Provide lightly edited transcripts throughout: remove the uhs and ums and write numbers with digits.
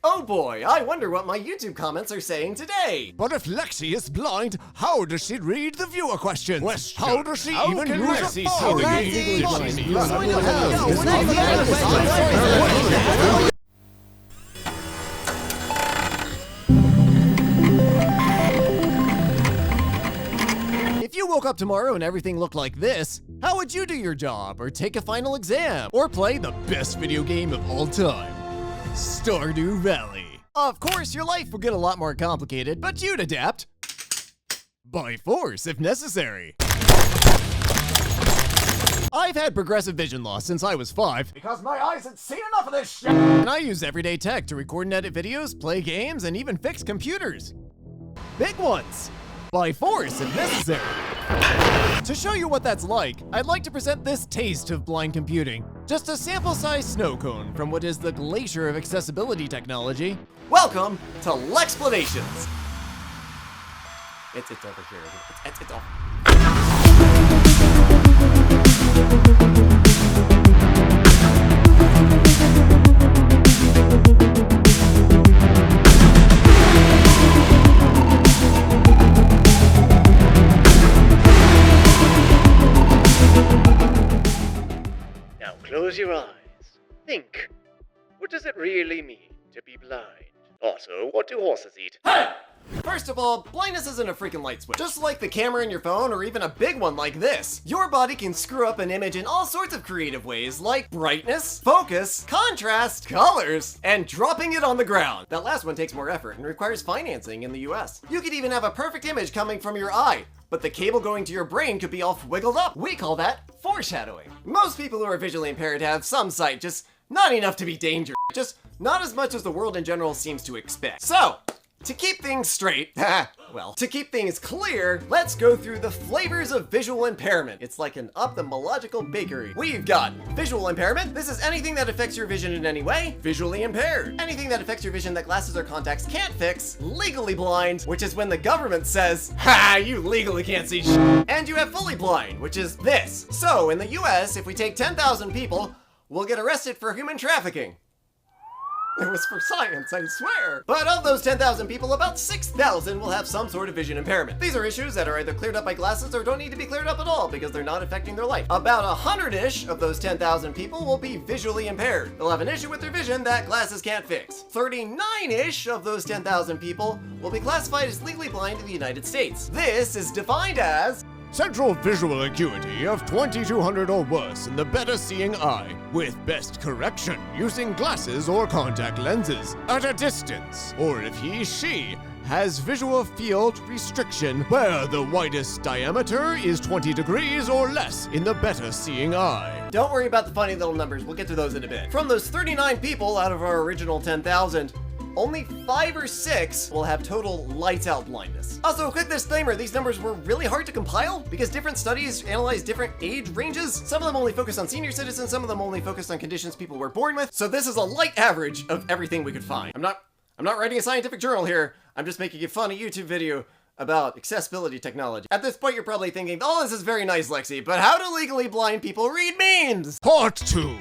Oh boy, I wonder what my YouTube comments are saying today. But if Lexi is blind, how does she read the viewer questions? How does she even use a phone? If you woke up tomorrow and everything looked like this, how would you do your job, or take a final exam, or play the best video game of all time? Stardew Valley. Of course, your life would get a lot more complicated, but you'd adapt. By force, if necessary. I've had progressive vision loss since I was 5. Because my eyes had seen enough of this shit! And I use everyday tech to record and edit videos, play games, and even fix computers. Big ones. By force, if necessary. To show you what that's like, I'd like to present this taste of blind computing. Just a sample-sized snow cone from what is the glacier of accessibility technology. Welcome to Lexplanations. It's over here. It's over. Now close your eyes. Think. What does it really mean to be blind? Also, what do horses eat? Hey! First of all, blindness isn't a freaking light switch. Just like the camera in your phone, or even a big one like this, your body can screw up an image in all sorts of creative ways, like brightness, focus, contrast, colors, and dropping it on the ground. That last one takes more effort and requires financing in the US. You could even have a perfect image coming from your eye, but the cable going to your brain could be all wiggled up. We call that foreshadowing. Most people who are visually impaired have some sight, just not enough to be dangerous. Just not as much as the world in general seems to expect. So, to keep things straight, to keep things clear, let's go through the flavors of visual impairment. It's like an ophthalmological bakery. We've got visual impairment. This is anything that affects your vision in any way, visually impaired. Anything that affects your vision that glasses or contacts can't fix, legally blind, which is when the government says, ha, you legally can't see shit. And you have fully blind, which is this. So in the US, if we take 10,000 people, we'll get arrested for human trafficking. It was for science, I swear. But of those 10,000 people, about 6,000 will have some sort of vision impairment. These are issues that are either cleared up by glasses or don't need to be cleared up at all because they're not affecting their life. About 100-ish of those 10,000 people will be visually impaired. They'll have an issue with their vision that glasses can't fix. 39-ish of those 10,000 people will be classified as legally blind in the United States. This is defined as Central visual acuity of 2200 or worse in the better seeing eye, with best correction using glasses or contact lenses at a distance, or if she has visual field restriction where the widest diameter is 20 degrees or less in the better seeing eye. Don't worry about the funny little numbers, we'll get to those in a bit. From those 39 people out of our original 10,000, only 5 or 6 will have total lights out blindness. Also, a quick disclaimer, these numbers were really hard to compile because different studies analyze different age ranges. Some of them only focus on senior citizens, some of them only focus on conditions people were born with. So this is a light average of everything we could find. I'm not writing a scientific journal here. I'm just making a funny YouTube video about accessibility technology. At this point, you're probably thinking, oh, this is very nice, Lexi, but how do legally blind people read memes? Part 2.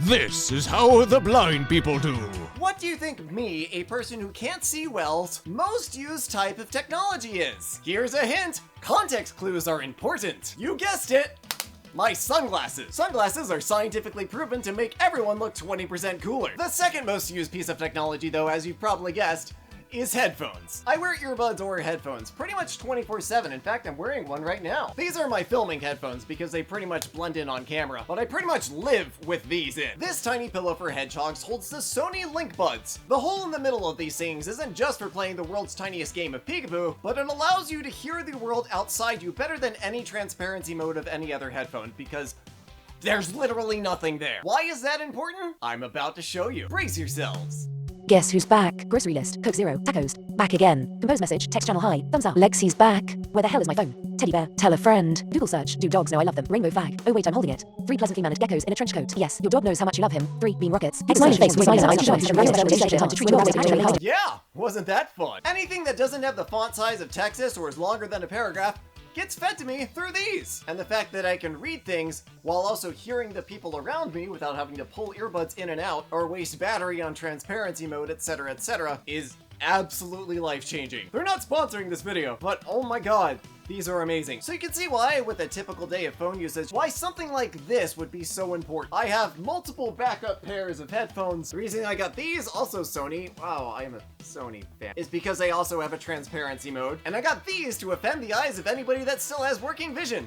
This is how the blind people do. What do you think me, a person who can't see well's most used type of technology is? Here's a hint. Context clues are important. You guessed it. My sunglasses. Sunglasses are scientifically proven to make everyone look 20% cooler. The second most used piece of technology, though, as you've probably guessed, is headphones. I wear earbuds or headphones pretty much 24/7. In fact, I'm wearing one right now. These are my filming headphones because they pretty much blend in on camera, but I pretty much live with these in. This tiny pillow for hedgehogs holds the Sony Link Buds. The hole in the middle of these things isn't just for playing the world's tiniest game of peekaboo, but it allows you to hear the world outside you better than any transparency mode of any other headphone because there's literally nothing there. Why is that important? I'm about to show you. Brace yourselves. Guess who's back? Grocery list. Coke Zero. Tacos. Back again. Compose message. Text channel hi. Thumbs up. Lexi's back. Where the hell is my phone? Teddy bear. Tell a friend. Google search. Do dogs know I love them? Rainbow flag. Oh wait, I'm holding it. 3 pleasantly mannered geckos in a trench coat. Yes, your dog knows how much you love him. 3 bean rockets. Yeah, wasn't that fun? Anything that doesn't have the font size of Texas or is longer than a paragraph gets fed to me through these. And the fact that I can read things while also hearing the people around me without having to pull earbuds in and out or waste battery on transparency mode, etc., is absolutely life-changing. They're not sponsoring this video, but oh my god, these are amazing. So you can see why, with a typical day of phone usage, why something like this would be so important. I have multiple backup pairs of headphones. The reason I got these, also Sony, wow, I am a Sony fan, is because they also have a transparency mode. And I got these to offend the eyes of anybody that still has working vision.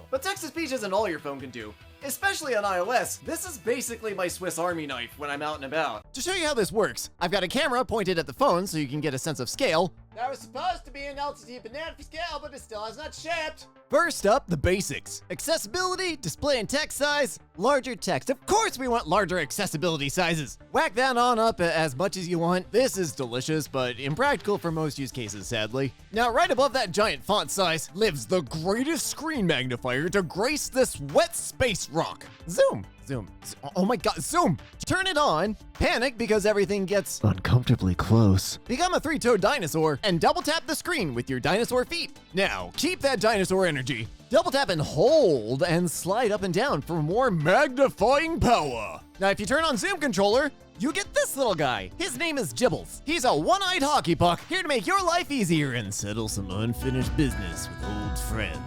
But text-to-speech isn't all your phone can do. Especially on iOS, this is basically my Swiss Army knife when I'm out and about. To show you how this works, I've got a camera pointed at the phone so you can get a sense of scale. That was supposed to be an LTD banana for scale, but it still has not shipped. First up, the basics. Accessibility, display and text size, larger text. Of course we want larger accessibility sizes. Whack that on up as much as you want. This is delicious, but impractical for most use cases, sadly. Now, right above that giant font size lives the greatest screen magnifier to grace this wet space rock. Zoom. Zoom. Oh my god, zoom! Turn it on, panic because everything gets uncomfortably close. Become a three-toed dinosaur and double tap the screen with your dinosaur feet. Now, keep that dinosaur energy. Double tap and hold and slide up and down for more magnifying power. Now, if you turn on Zoom controller, you get this little guy. His name is Gibbles. He's a one-eyed hockey puck here to make your life easier and settle some unfinished business with old friends.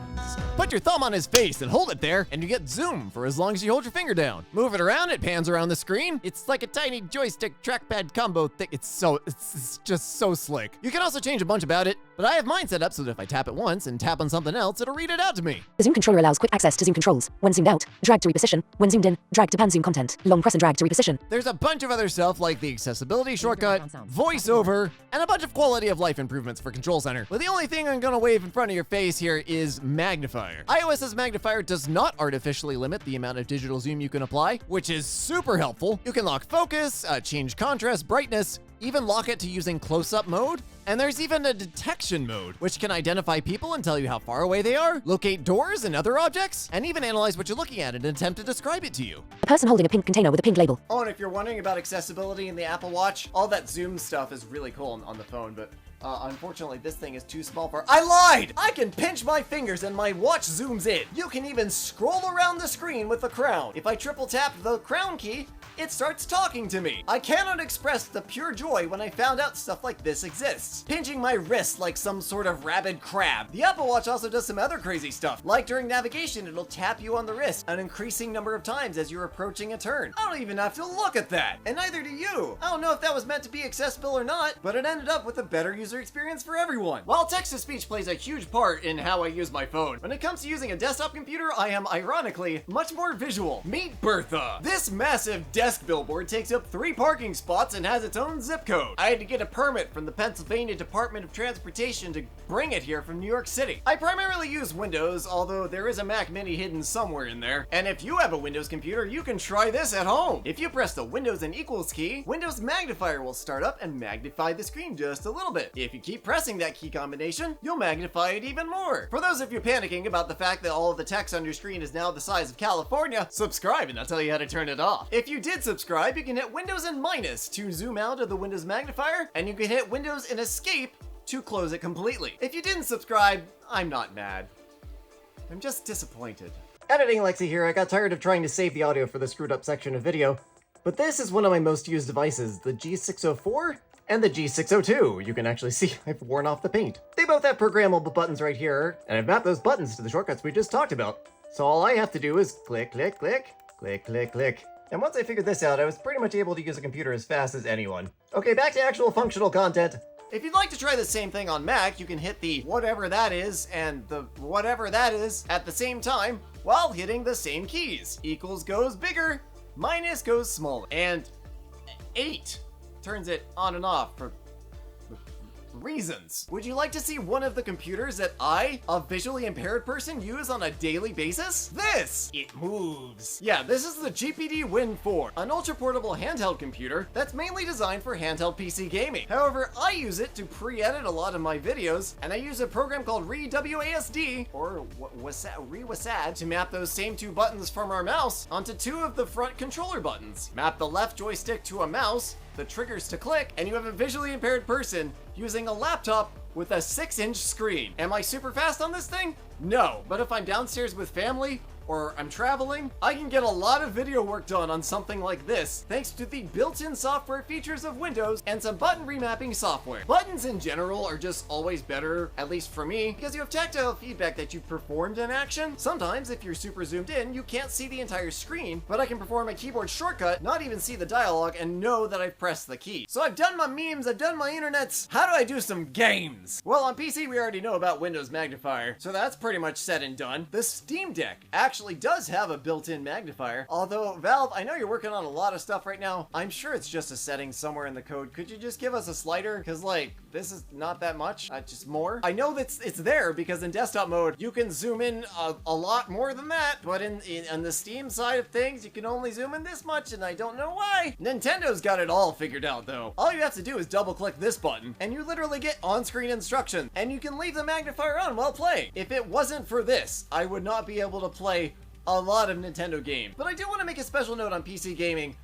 Put your thumb on his face and hold it there, and you get zoom for as long as you hold your finger down. Move it around, it pans around the screen. It's like a tiny joystick trackpad combo thing. It's just so slick. You can also change a bunch about it, but I have mine set up so that if I tap it once and tap on something else, it'll read it out to me. The Zoom controller allows quick access to Zoom controls. When zoomed out, drag to reposition. When zoomed in, drag to pan zoom content. Long press and drag to reposition. There's a bunch of other stuff like the accessibility shortcut, voiceover, and a bunch of quality of life improvements for Control Center. But the only thing I'm gonna wave in front of your face here is magnifier. iOS's magnifier does not artificially limit the amount of digital zoom you can apply, which is super helpful. You can lock focus, change contrast, brightness, even lock it to using close-up mode. And there's even a detection mode, which can identify people and tell you how far away they are, locate doors and other objects, and even analyze what you're looking at and attempt to describe it to you. A person holding a pink container with a pink label. Oh, and if you're wondering about accessibility in the Apple Watch, all that zoom stuff is really cool on the phone, but unfortunately, this thing is too small for— I lied! I can pinch my fingers and my watch zooms in. You can even scroll around the screen with the crown. If I triple tap the crown key, it starts talking to me. I cannot express the pure joy when I found out stuff like this exists. Pinching my wrist like some sort of rabid crab. The Apple Watch also does some other crazy stuff. Like during navigation, it'll tap you on the wrist an increasing number of times as you're approaching a turn. I don't even have to look at that. And neither do you. I don't know if that was meant to be accessible or not, but it ended up with a better user experience for everyone. While text-to-speech plays a huge part in how I use my phone, when it comes to using a desktop computer, I am ironically much more visual. Meet Bertha. This massive desk billboard takes up 3 parking spots and has its own zip code. I had to get a permit from the Pennsylvania Department of Transportation to bring it here from New York City. I primarily use Windows, although there is a Mac Mini hidden somewhere in there. And if you have a Windows computer, you can try this at home. If you press the Windows and equals key, Windows Magnifier will start up and magnify the screen just a little bit. If you keep pressing that key combination, you'll magnify it even more. For those of you panicking about the fact that all of the text on your screen is now the size of California, subscribe and I'll tell you how to turn it off. If you did subscribe, you can hit Windows and minus to zoom out of the Windows magnifier, and you can hit Windows and escape to close it completely. If you didn't subscribe, I'm not mad. I'm just disappointed. Editing Lexi here. I got tired of trying to save the audio for the screwed up section of video, but this is one of my most used devices, the G604 and the G602. You can actually see I've worn off the paint. They both have programmable buttons right here, and I've mapped those buttons to the shortcuts we just talked about. So all I have to do is click, click, click, click, click, click. And once I figured this out, I was pretty much able to use a computer as fast as anyone. Okay, back to actual functional content. If you'd like to try the same thing on Mac, you can hit the whatever that is and the whatever that is at the same time while hitting the same keys. Equals goes bigger, minus goes smaller, and 8 turns it on and off for reasons. Would you like to see one of the computers that I, a visually impaired person, use on a daily basis? This! It moves. Yeah, this is the GPD Win 4, an ultra-portable handheld computer that's mainly designed for handheld PC gaming. However, I use it to pre-edit a lot of my videos, and I use a program called ReWASD, or ReWASD, to map those same 2 buttons from our mouse onto 2 of the front controller buttons. Map the left joystick to a mouse, the triggers to click, and you have a visually impaired person using a laptop with a 6-inch screen. Am I super fast on this thing? No, but if I'm downstairs with family, or I'm traveling, I can get a lot of video work done on something like this thanks to the built-in software features of Windows and some button remapping software. Buttons in general are just always better, at least for me, because you have tactile feedback that you've performed an action. Sometimes, if you're super zoomed in, you can't see the entire screen, but I can perform a keyboard shortcut, not even see the dialogue, and know that I've pressed the key. So I've done my memes, I've done my internets. How do I do some games? Well, on PC, we already know about Windows Magnifier, so that's pretty much said and done. The Steam Deck actually does have a built-in magnifier. Although, Valve, I know you're working on a lot of stuff right now. I'm sure it's just a setting somewhere in the code. Could you just give us a slider? Because, like, this is not that much, just more. I know that it's there because in desktop mode, you can zoom in a lot more than that, but in the Steam side of things, you can only zoom in this much, and I don't know why. Nintendo's got it all figured out, though. All you have to do is double-click this button, and you literally get on-screen instructions, and you can leave the magnifier on while playing. If it wasn't for this, I would not be able to play a lot of Nintendo games. But I do want to make a special note on PC gaming,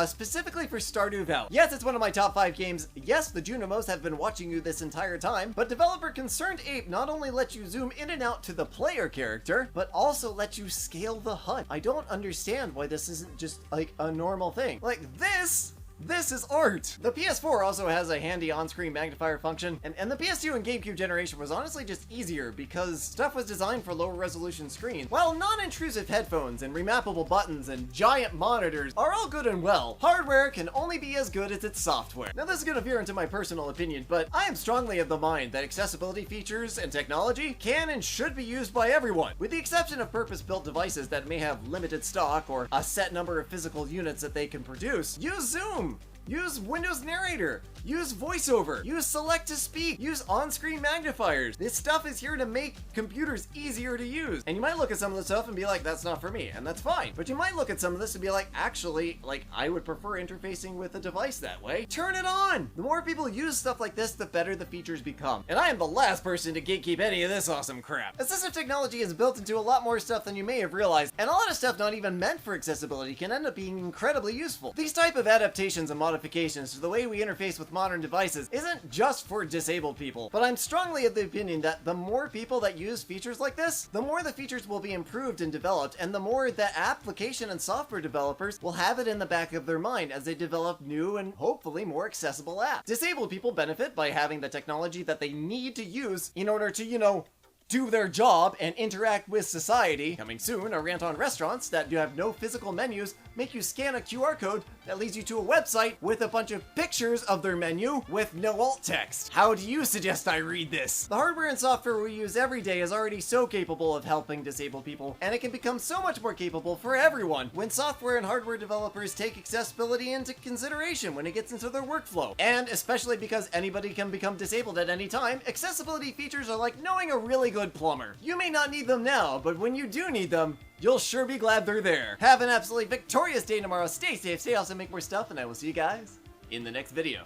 specifically for Stardew Valley. Yes, it's one of my top 5 games. Yes, the Junimos have been watching you this entire time, but developer Concerned Ape not only lets you zoom in and out to the player character, but also lets you scale the HUD. I don't understand why this isn't just like a normal thing. Like this is art! The PS4 also has a handy on-screen magnifier function, and the PS2 and GameCube generation was honestly just easier because stuff was designed for lower resolution screens. While non-intrusive headphones and remappable buttons and giant monitors are all good and well, hardware can only be as good as its software. Now this is gonna veer into my personal opinion, but I am strongly of the mind that accessibility features and technology can and should be used by everyone, with the exception of purpose-built devices that may have limited stock or a set number of physical units that they can produce. Use Zoom! Use Windows Narrator, use VoiceOver, use Select to Speak, use on-screen magnifiers. This stuff is here to make computers easier to use. And you might look at some of the stuff and be like, that's not for me, and that's fine. But you might look at some of this and be like, actually, like, I would prefer interfacing with a device that way. Turn it on! The more people use stuff like this, the better the features become. And I am the last person to gatekeep any of this awesome crap. Assistive technology is built into a lot more stuff than you may have realized, and a lot of stuff not even meant for accessibility can end up being incredibly useful. These type of adaptations and modifications to the way we interface with modern devices isn't just for disabled people, but I'm strongly of the opinion that the more people that use features like this, the more the features will be improved and developed, and the more that application and software developers will have it in the back of their mind as they develop new and hopefully more accessible apps. Disabled people benefit by having the technology that they need to use in order to, you know, do their job and interact with society. Coming soon, a rant on restaurants that you have no physical menus make you scan a QR code that leads you to a website with a bunch of pictures of their menu with no alt text. How do you suggest I read this? The hardware and software we use every day is already so capable of helping disabled people, and it can become so much more capable for everyone when software and hardware developers take accessibility into consideration when it gets into their workflow. And especially because anybody can become disabled at any time, accessibility features are like knowing a really good plumber. You may not need them now, but when you do need them, you'll sure be glad they're there. Have an absolutely victorious day tomorrow. Stay safe, stay awesome, make more stuff, and I will see you guys in the next video.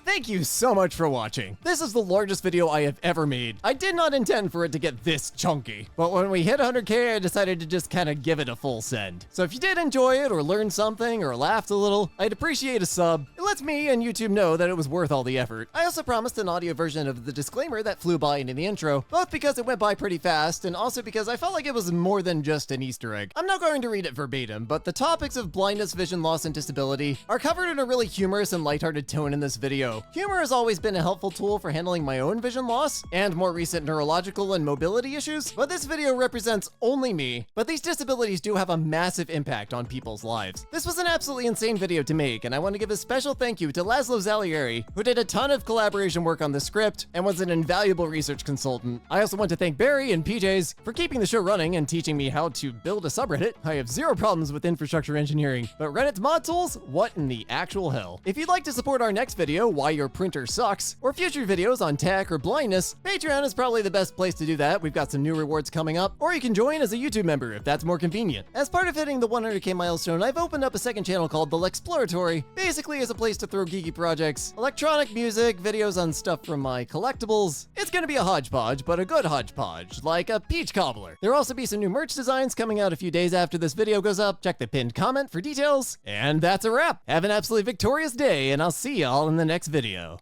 Thank you so much for watching. This is the largest video I have ever made. I did not intend for it to get this chunky, but when we hit 100K, I decided to just kind of give it a full send. So if you did enjoy it or learned something or laughed a little, I'd appreciate a sub. It lets me and YouTube know that it was worth all the effort. I also promised an audio version of the disclaimer that flew by in the intro, both because it went by pretty fast and also because I felt like it was more than just an Easter egg. I'm not going to read it verbatim, but the topics of blindness, vision loss, and disability are covered in a really humorous and lighthearted tone in this video. Humor has always been a helpful tool for handling my own vision loss and more recent neurological and mobility issues, but this video represents only me. But these disabilities do have a massive impact on people's lives. This was an absolutely insane video to make, and I want to give a special thank you to Laszlo Zalieri, who did a ton of collaboration work on the script and was an invaluable research consultant. I also want to thank Barry and PJs for keeping the show running and teaching me how to build a subreddit. I have zero problems with infrastructure engineering, but Reddit's mod tools? What in the actual hell? If you'd like to support our next video, why why your printer sucks, or future videos on tech or blindness, Patreon is probably the best place to do that. We've got some new rewards coming up, or you can join as a YouTube member if that's more convenient. As part of hitting the 100k milestone, I've opened up a second channel called TheLexplanations, basically as a place to throw geeky projects, electronic music, videos on stuff from my collectibles. It's gonna be a hodgepodge, but a good hodgepodge, like a peach cobbler. There'll also be some new merch designs coming out a few days after this video goes up. Check the pinned comment for details. And that's a wrap. Have an absolutely victorious day, and I'll see y'all in the next video.